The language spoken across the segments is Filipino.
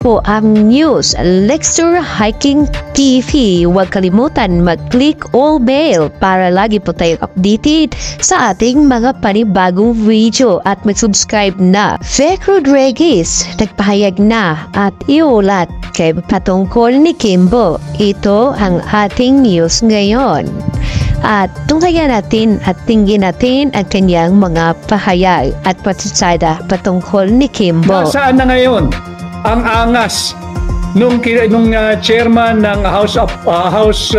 po ang news. Lecture Hiking TV. Huwag kalimutan mag-click all bell para lagi po tayong updated sa ating mga panibagong video at mag-subscribe na. Vic Rodriguez nagpahayag na at iulat kay patungkol ni Kimbo. Ito ang ating news ngayon. At tunghayan natin at tingin natin ang kanyang mga pahayag at patsada patungkol ni Kimbo. Nasaan na ngayon ang angas nung chairman ng House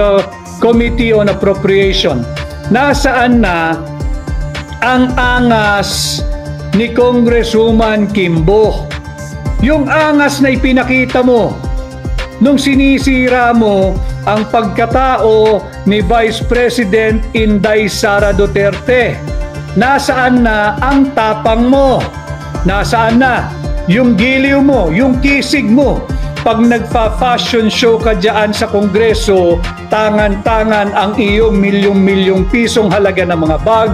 Committee on Appropriation? Nasaan na ang angas ni Congresswoman Kimbo? Yung angas na ipinakita mo nung sinisira mo ang pagkatao ni Vice President Inday Sara Duterte. Nasaan na ang tapang mo? Nasaan na yung giliw mo, yung kisig mo? Pag nagpa-fashion show ka dyan sa Kongreso, tangan-tangan ang iyong milyong-milyong pisong halaga ng mga bag,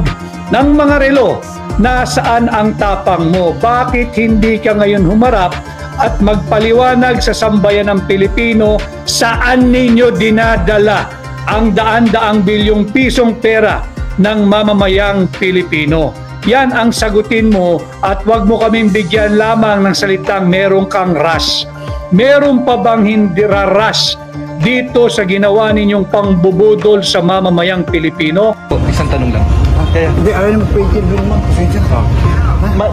ng mga relo. Nasaan ang tapang mo? Bakit hindi ka ngayon humarap at magpaliwanag sa sambayan ng Pilipino saan ninyo dinadala ang daan-daang bilyong pisong pera ng mamamayang Pilipino? Yan ang sagutin mo at wag mo kaming bigyan lamang ng salitang meron kang rush. Meron pa bang hindi rush dito sa ginawa ninyong pangbubudol sa mamamayang Pilipino? Isang tanong lang. Hindi, ayaw na magpa-interview naman.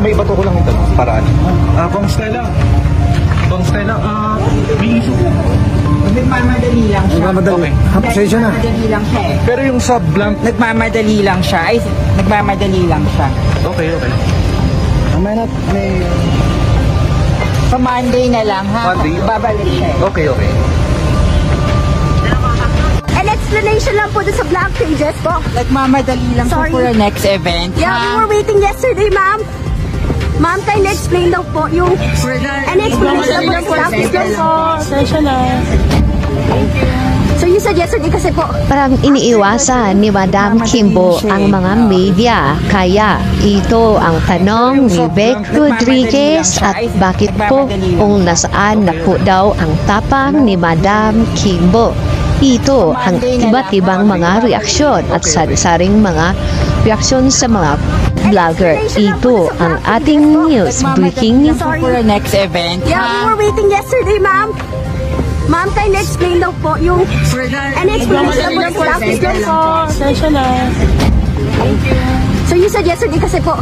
May iba to ko lang yung tanong. Paraan. Kung Stella, May issue ko. Nagmamadali lang siya. nagmamadali. Pasensya na. Nagmamadali lang siya eh. Pero yung sa blank... Nagmamadali lang siya. Ay, nagmamadali lang siya. Okay. Mamaya na, may... Sa Monday na lang ha. Monday? Babalik siya eh. Okay. An explanation lang po dun sa blank pages po. Nagmamadali lang siya Sorry. for the next event. Yeah, we were waiting yesterday, ma'am. Ma'am, kindly explain daw po yung an explanation lang po sa blank pages po. So you said yesterday kasi po. Parang iniiwasan ni Madam Kimbo ang mga media. Kaya ito ang tanong ni Vic Rodriguez at bakit po kung nasaan na po daw ang tapang ni Madam Kimbo. Ito ang iba't ibang mga reaksyon at sari-saring mga reaksyon sa mga vlogger. Ito ang ating news breaking news. For the next event. Yeah, we were waiting yesterday, ma'am. Ma'am, kindly explain daw po yung an explanation lang po sa blank pages po. So you said yesterday kasi po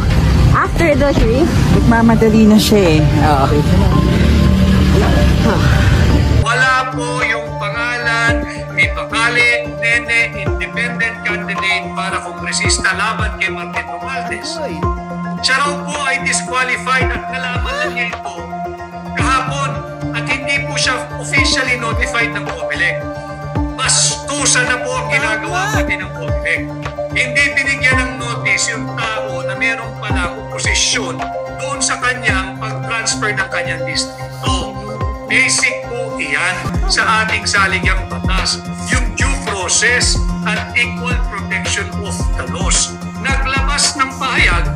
after the hearing. Nagmamadali na siya eh. Wala po yung pangalan ni Bakale Nene, independent candidate para kongresista laban kay Martin Romualdez. Siya raw po ay disqualified at nalaman na niya ito kahapon at hindi po siya officially notified ng COMELEC. Bastusan na po ang ginagawa pati ng COMELEC. Hindi binigyan ng notice yung tao na meron palang oposisyon doon sa kanyang pag-transfer ng kanyang distrito. Basic po iyan sa ating saligang batas, yung due process and equal protection of the laws. Naglabas ng pahayag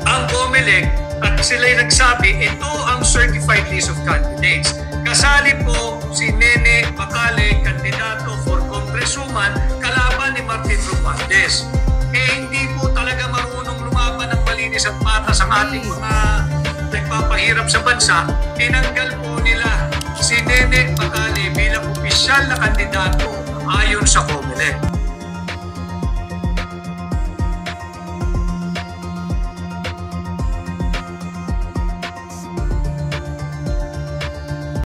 ang COMELEC at sila'y nagsabi, ito ang certified list of candidates. Kasali po si Nene Bakale, kandidato for congresswoman, kalaban ni Martin Romualdez. Hindi po talaga marunong lumaban ng malinis at patas ang ating mga nagpapahirap sa bansa. Tinanggal po nila si Nene Bakale bilang opisyal na kandidato ayon sa COMELEC.